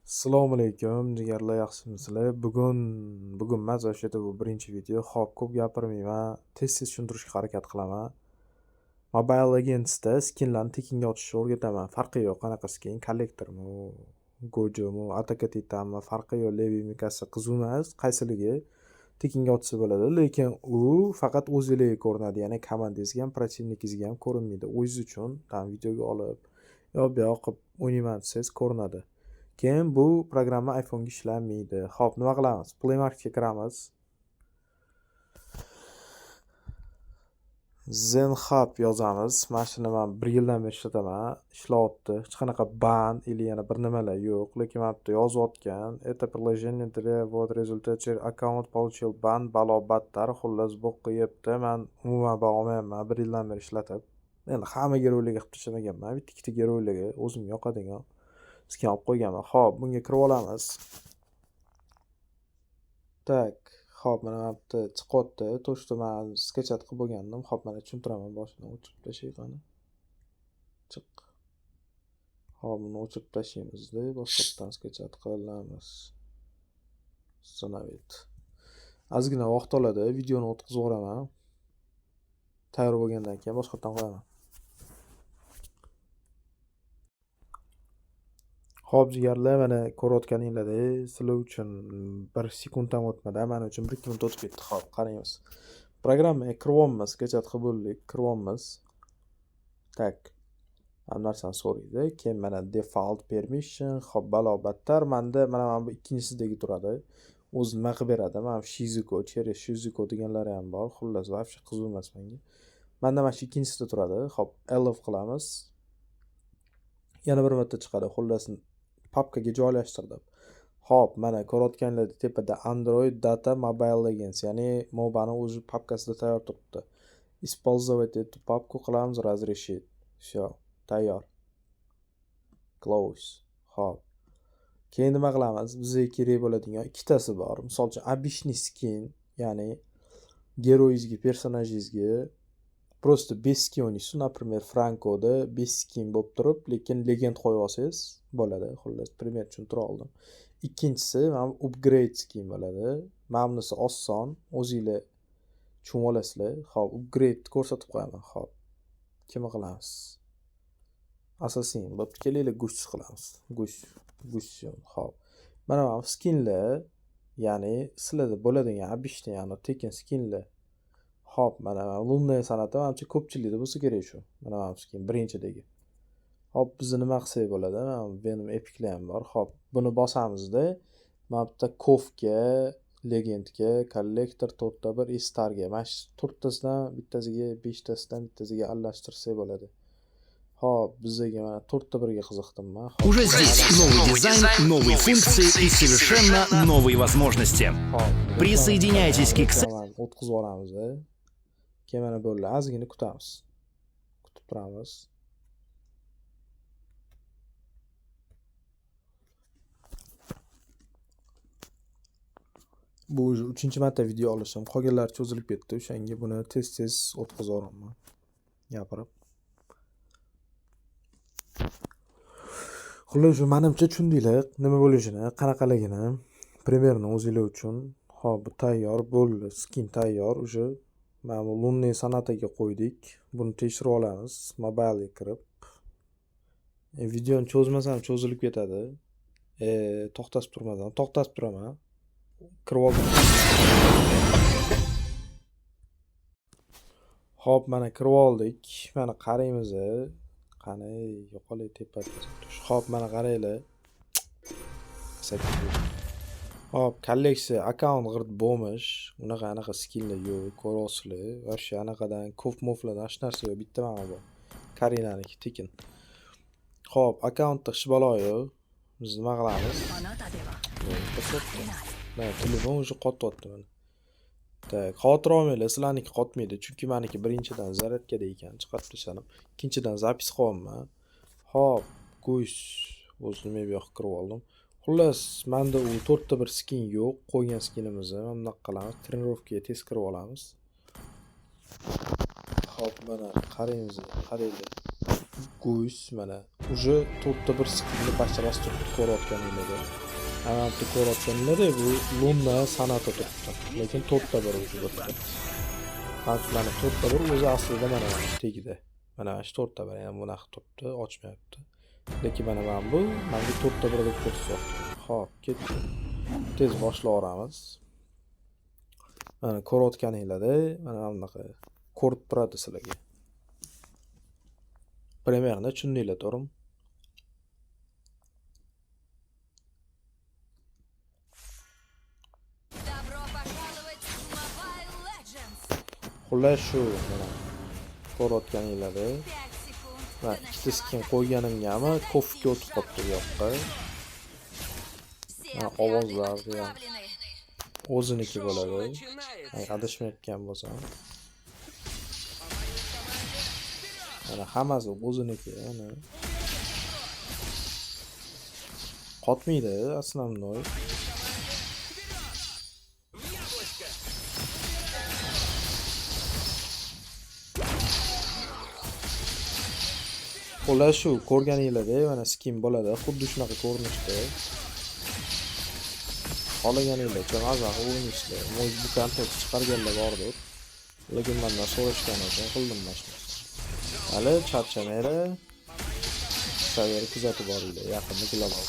Assalomu alaykum, jigarlar, yaxshimisizlar? Bugun emas, o'sha bu birinchi video. Xo'p, ko'p gapirmayman, tez-tez tushuntirishga harakat qilaman. Mobile Legends'da skinlarni tekinga ochishni o'rgataman. Farqi yo'q, qanaqa skin, kollektormi, gojomi, ataka titanmi, farqi yo'q. Levi mikasi qiziq emas, qaysiligi tekinga ochsa bo'ladi, lekin u faqat o'zingizga ko'rinadi, ya'ni komandangizga ham, protivnikingizga ham ko'rinmaydi. O'zingiz uchun tam videoga olib, yo bu yoq qilib o'ynayman desangiz ko'rinadi. Keyin bu programma iPhone'ga ishlamaydi. Xo'p, nima qilamiz? Play Marketga kiramiz. ZenHub yozamiz. Mana shuni men 1 yildan beri ishlataman. Ishlayapti. Hech qanaqa ban или yana bir nimalar yo'q, lekin men bu yozayotgan. Это приложение для вот результат аккаунт получил ban, balo battar, xullas bo'q qo'yibdi. Men umuman ban olmayapman 1 yildan beri ishlatib. Endi hamma geroylarga qilib tashlamaganman. Bitta-ikkita geroylarga o'zimga yoqadigan skin olib qo'yganman. Xo'p, bunga kirib olamiz. Tak, xo'p, mana bu yerda chiqyapti. To, что men sketchat qilib bo'lgandim. Xo'p, mana tushuntiraman boshidan o'chirib tashlayman. Chiq. Xo'p, buni o'chirib tashlaymiz-da, boshqatdan sketchat qilamiz. Sanavit. Ozgina vaqt oladi, videoni o'tkazib yuboraman. Tayyor bo'lgandan keyin boshqatdan qo'yaman. Xo'p, jigarlar, mana ko'rayotganinglardek, sizlar uchun 1 sekund ham o'tmadi, men uchun 1-2 minut o'tib ketdi. Xo'p, qaraymiz. Programmaga kiryapmiz, sketchat qilib bo'ldik, kiryapmiz. Tak. Hamma narsani so'raydi. Keyin mana default permission, xo'p, balo battar. Menda mana bu ikkinchisidagi turadi. O'zi nima qilib beradi? Mana Shizuko, Cherry Shizuko deganlari ham bor. Xullas, vaqti qiziq emas menga. Menda mana shu ikkinchisida turadi. Xo'p, elif qilamiz. Yana bir marta chiqadi. Xullas, papkaga joylashtirdim. Xo'p, mana ko'rayotganinglardek tepada Android Data Mobile Legends, ya'ni MOBAni o'zi papkasida tayyor turibdi. Использовать эту папку qilamiz, разрешить. Всё, tayyor. Close. Xo'p. Keyin nima qilamiz? Bizga kerak bo'ladigan ikkitasi bor. Misol uchun обычный skin, ya'ni geroyingizga, personajingizga просто без skin o'ynaysiz. Например, Franco'da без skin bo'lib turib, lekin legend qo'yib olsangiz bo'ladi. Xullas, primer tushuntira oldim. Ikkinchisi mana upgrade skin bo'ladi. Mana bunisi oson, o'zingizlar tushunib olasizlar. Xo'p, upgrade ko'rsatib qo'yaman. Xo'p. Nima qilamiz? Assassin bo'pti, kelinglar gush qilamiz. Gush. Xo'p. Mana bu skinlar, ya'ni sizlarda bo'ladigan обычный, ya'ni tekin skinlar. Xo'p, mana lunday san'ati menimcha ko'pchilikda bo'lsa kerak shu. Mana bu skin birinchidagi. Xo'p, biz nima qilsak bo'ladi? Mana Venom epiklar ham bor. Xo'p, buni bosamizda, mana bu yerda Kofga, Legendga, Collector, 4-1, Starga. Mana shu 4tasidan bittasiga, 5tasidan bittasiga almashtirsak bo'ladi. Xo'p, bizga mana 4-1ga qiziqdim men. Уже здесь новый дизайн, новые функции и совершенно новые возможности. Присоединяйтесь к o'tkazib olamiz. Keyin mana bo'ldi, ozgina kutamiz. Kutib turamiz. Bu 3-marta video olishim, qolganlari cho'zilib ketdi. O'shanga buni tez-tez o'tkazib yuboraman. Gapirib. Xullas, menimcha tushundinglar, nima bo'lishini, qanaqaligini. Primerni o'zingizlar uchun. Xo'p, bu tayyor bo'ldi. Skin tayyor. Uje mana bu lunday san'atiga qo'ydik. Buni tekshirib olamiz. Mobile'ga kirib. Videoni cho'zmasam cho'zilib ketadi. To'xtatib turmadan. To'xtatib turaman. Kirib oldim. Xo'p, mana kirib oldik. Mana qaraymiz. Qani, yo'qolay tepada. Xo'p, mana qaranglar. Xo'p, kolleksiya akkaunt g'irt bo'lmish. Unaqa skinlar yo'q, ko'rasizlar. Varsha anaqadan ko'p moflardan hech narsa yo'q. Bitta mana bu. Karinaniki tekin. Xo'p, akkauntda ish balo yo'q. Biz nima qilamiz? Mana telefon o'zi qotyapti mana. Tak, xavotir olmanglar, sizlarniki qotmaydi, chunki meniki birinchidan zaryadkada ekan, chiqarib tashladim. Ikkinchidan zapis qilyapman. Xo'p, go'sh, o'zi nima bu yoqqa kirib oldim. Xullas, menda u 4-1 skin yo'q, qo'ygan skinimizni mana bunaqa qilamiz. Trenirovkaga tez kirib olamiz. Xo'p, mana qaraymiz, qaranglar. go'ys mana уже to'rtta bir skinni bashiras turibdi ko'rayotganinglarda. Ana bu ko'rayotganinglarda bu Luna san'ati turibdi. Lekin to'rtta bir o'zi turibdi. Mana to'rtta bir o'zi aslida mana tegida. Mana shu to'rtta bir ham bunaqa turibdi, ochmayapti. Lekin mana bu menga to'rtta bir deb ko'rsatyapti. Xo'p, ketdi. Tez boshlayveramiz. Mana ko'rayotganinglarda mana bunaqa ko'rib turadi sizlarga. Примерно tushundinglar, to'g'rimi? Xullas shu mana ko'rayotganinglarda mana ikkita skin qo'yganimgami kofga o'tib qolibdi bu yoqqa. Mana ovozlar ham o'ziniki bo'ladi. Adashmayotgan bo'lsam. Mana hammasi o'ziniki, mana. Qotmaydi основной. Xullas shu ko'rganinglarda mana skin bo'ladi, xuddi shunaqa ko'rinishda. Xohlaganinglarcha mazza o'ynashlar. Bu kontent chiqarganlar bordir. Lekin mendan so'rashgan ekan, qildim mana shu. Hali charchamanglar. Saveri kuzatib boringlar, yaqinda global.